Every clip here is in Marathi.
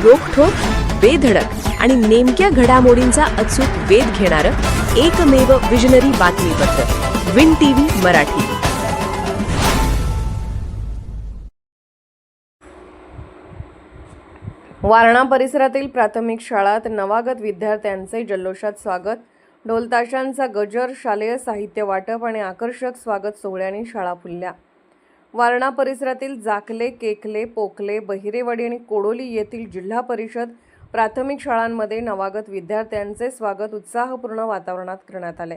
रोखठोक, बेधडक आणि नेमक्या घडामोडींचा अचूक वेध घेणारं एकमेव विजनरी बातमीपत्र विन टीव्ही मराठी. वारणा परिसरातील प्राथमिक शाळात नवागत विद्यार्थ्यांचे जल्लोषात स्वागत. ढोलताशांचा गजर, शालेय साहित्य वाटप आणि आकर्षक स्वागत सोहळ्याने शाळा फुलल्या. वारणा परिसरातील जाकले, केकले, पोकले, बहिरेवाडी आणि कोडोली येथील जिल्हा परिषद प्राथमिक शाळांमध्ये नवागत विद्यार्थ्यांचे स्वागत उत्साहपूर्ण वातावरणात करण्यात आले.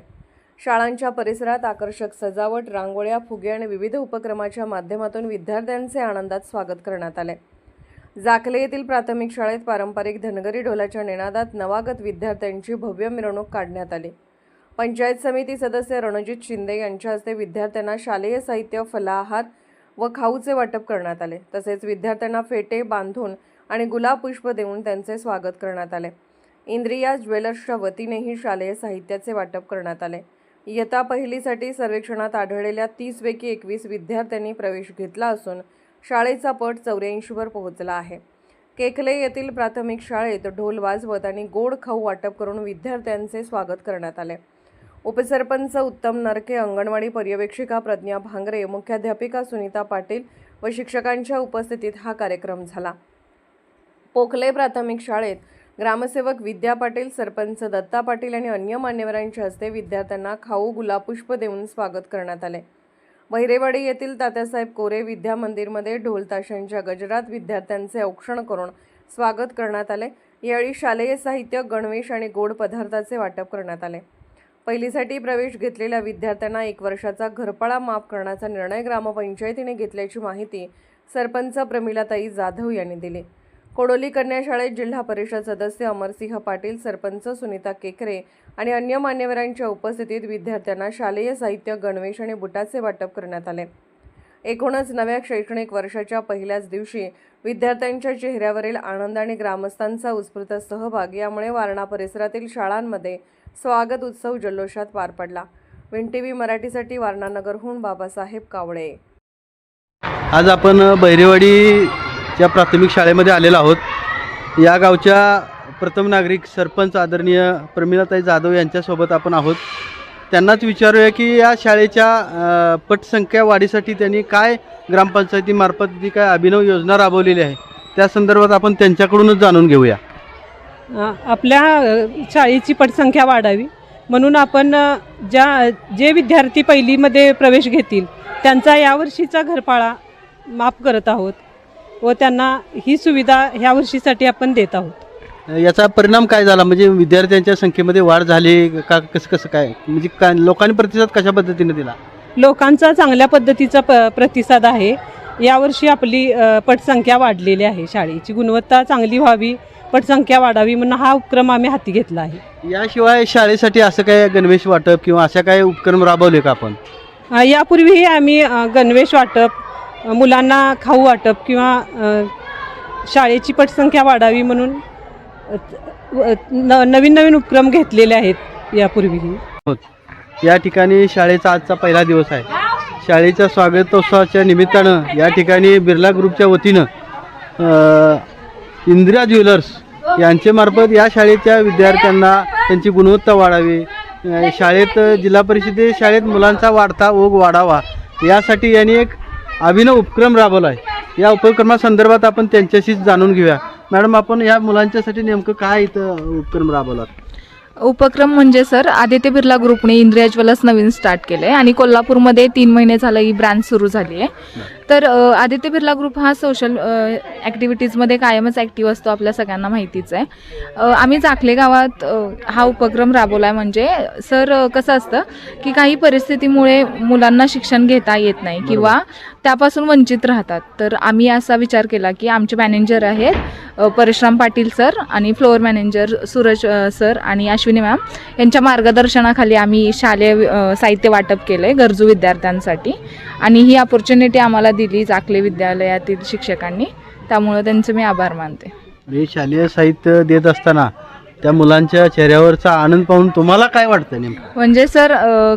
शाळांच्या परिसरात आकर्षक सजावट, रांगोळ्या, फुगे आणि विविध उपक्रमाच्या माध्यमातून विद्यार्थ्यांचे आनंदात स्वागत करण्यात आले. जाकले येथील प्राथमिक शाळेत पारंपरिक धनगरी ढोलाच्या निनादात नवागत विद्यार्थ्यांची भव्य मिरवणूक काढण्यात आली. पंचायत समिती सदस्य रणजित शिंदे यांच्या हस्ते विद्यार्थ्यांना शालेय साहित्य, फलाहार व खाऊचे वाटप करण्यात आले. तसेच विद्यार्थ्यांना फेटे बांधून आणि गुलाब पुष्प देऊन त्यांचे स्वागत करण्यात आले. इंद्रिया ज्वेलर्सच्या वतीनेही शालेय साहित्याचे वाटप करण्यात आले. इयत्ता पहिलीसाठी सर्वेक्षणात आढळलेल्या 30 पैकी 21 विद्यार्थ्यांनी प्रवेश घेतला असून शाळेचा पट 84 वर पोहोचला आहे. केकले येथील प्राथमिक शाळेत ढोल वाजवत आणि गोड खाऊ वाटप करून विद्यार्थ्यांचे स्वागत करण्यात आले. उपसरपंच उत्तम नरके, अंगणवाडी पर्यवेक्षिका प्रज्ञा भांगरे, मुख्याध्यापिका सुनीता पाटील व शिक्षकांच्या उपस्थितीत हा कार्यक्रम झाला. पोखले प्राथमिक शाळेत ग्रामसेवक विद्या पाटील, सरपंच दत्ता पाटील आणि अन्य मान्यवरांच्या हस्ते विद्यार्थ्यांना खाऊ, गुलाबपुष्प देऊन स्वागत करण्यात आले. बहिरेवाडी येथील तात्यासाहेब कोरे विद्या मंदिरमध्ये ढोल ताशांच्या गजरात विद्यार्थ्यांचे औक्षण करून स्वागत करण्यात आले. यावेळी शालेय साहित्य, गणवेश आणि गोड पदार्थाचे वाटप करण्यात आले. पहिलीसाठी प्रवेश घेतलेल्या विद्यार्थ्यांना 1 वर्षाचा घरपाळा माफ करण्याचा निर्णय ग्रामपंचायतीने घेतल्याची माहिती सरपंच प्रमिलाताई जाधव यांनी दिली. कोडोली कन्या शाळेत जिल्हा परिषद सदस्य अमरसिंह पाटील, सरपंच सुनीता केकरे आणि अन्य मान्यवरांच्या उपस्थितीत विद्यार्थ्यांना शालेय साहित्य, गणवेश आणि बुटाचे वाटप करण्यात आले. एकूणच नव्या शैक्षणिक वर्षाच्या पहिल्याच दिवशी विद्यार्थ्यांच्या चेहऱ्यावरील आनंद आणि ग्रामस्थांचा उत्स्फूर्त सहभाग यामुळे वारणा परिसरातील शाळांमध्ये स्वागत उत्सव जल्लोषात पार पडला. विन टीव्ही मराठीसाठी वारणा नगरहून बाबासाहेब कावळे. आज आपण बहिरेवाडीच्या प्राथमिक शाळेमध्ये आलेलो आहोत. या गावच्या प्रथम नागरिक सरपंच आदरणीय प्रमिलाताई जाधव यांच्यासोबत आपण आहोत. त्यांनाच विचारूया की या शाळेच्या पटसंख्या वाढीसाठी त्यांनी काय ग्रामपंचायतीमार्फत जी काय अभिनव योजना राबवलेली आहे त्या संदर्भात आपण त्यांच्याकडूनच जाणून घेऊया. आपल्या शाळेची पटसंख्या वाढावी म्हणून आपण जे विद्यार्थी पहिलीमध्ये प्रवेश घेतील त्यांचा यावर्षीचा घरपाळा माफ करत आहोत व त्यांना ही सुविधा ह्या वर्षीसाठी आपण देत आहोत. याचा परिणाम काय झाला, म्हणजे विद्यार्थ्यांच्या संख्येमध्ये वाढ झाली का, कसं काय, म्हणजे काय लोकांनी प्रतिसाद कशा पद्धतीने दिला? लोकांचा चांगल्या पद्धतीचा प्रतिसाद आहे. यावर्षी आपली पटसंख्या वाढलेली आहे. शाळेची गुणवत्ता चांगली व्हावी, पटसंख्या वाढावी म्हणून हा उपक्रम आम्ही हाती घेतला आहे. याशिवाय शाळेसाठी असं काय गणवेश वाटप किंवा अशा काय उपक्रम राबवले का आपण? यापूर्वीही आम्ही गणवेश वाटप, मुलांना खाऊ वाटप किंवा शाळेची पटसंख्या वाढावी म्हणून नवीन उपक्रम घेतलेले आहेत यापूर्वीही. या ठिकाणी शाळेचा आजचा पहिला दिवस आहे. शाळेच्या स्वागतोत्सवाच्या निमित्तानं या ठिकाणी बिर्ला ग्रुपच्या वतीनं इंदिरा ज्वेलर्स यांच्यामार्फत या शाळेच्या विद्यार्थ्यांना त्यांची गुणवत्ता वाढावी, शाळेत जिल्हा परिषदे शाळेत मुलांचा वाढता ओघ वाढावा यासाठी यांनी एक अभिनव उपक्रम राबवला आहे. या उपक्रमासंदर्भात आपण त्यांच्याशीच जाणून घेऊया. मॅडम, आपण या मुलांच्यासाठी नेमकं काय इथं उपक्रम राबवला? उपक्रम म्हणजे सर, आदित्य बिर्ला ग्रुपने इंदिरा ज्वेलर्स नवीन स्टार्ट केलं आहे आणि कोल्हापूरमध्ये 3 महिने झालं ही ब्रँच सुरू झाली आहे. तर आदित्य बिर्ला ग्रुप हा सोशल ॲक्टिव्हिटीजमध्ये कायमच ॲक्टिव्ह असतो, आपल्या सगळ्यांना माहितीच आहे. आम्ही जाकले गावात हा उपक्रम राबवला आहे. म्हणजे सर कसं असतं की काही परिस्थितीमुळे मुलांना शिक्षण घेता येत नाही किंवा त्यापासून वंचित राहतात. तर आम्ही असा विचार केला की आमचे मॅनेजर आहेत परशुराम पाटील सर आणि फ्लोअर मॅनेजर सूरज सर आणि अश्विनी मॅम यांच्या मार्गदर्शनाखाली आम्ही शालेय साहित्य वाटप केलं आहे गरजू विद्यार्थ्यांसाठी आणि ही अपॉर्च्युनिटी आम्हाला दिली जाकले विद्यालयातील शिक्षकांनी, त्यामुळे त्यांचे मी आभार मानते. हे शालेय साहित्य देत असताना त्या मुलांच्या चेहऱ्यावरचा आनंद पाहून तुम्हाला काय वाटतं नेमकं? म्हणजे सर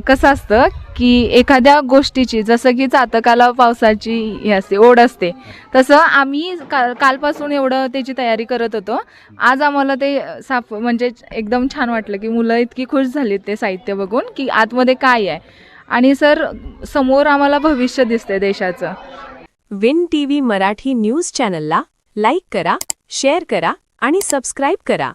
कसं असतं की एखाद्या गोष्टीची जसं की चातकाला पावसाची हे असते ओढ असते, तसं आम्ही कालपासून एवढं त्याची तयारी करत होतो. आज आम्हाला ते म्हणजे एकदम छान वाटलं की मुलं इतकी खुश झालीत ते साहित्य बघून की आतमध्ये काय आहे. आणि सर समोर आम्हाला भविष्य दिसते देशाचं. विन टीव्ही मराठी न्यूज चॅनलला लाईक करा, शेअर करा आणि सबस्क्राईब करा.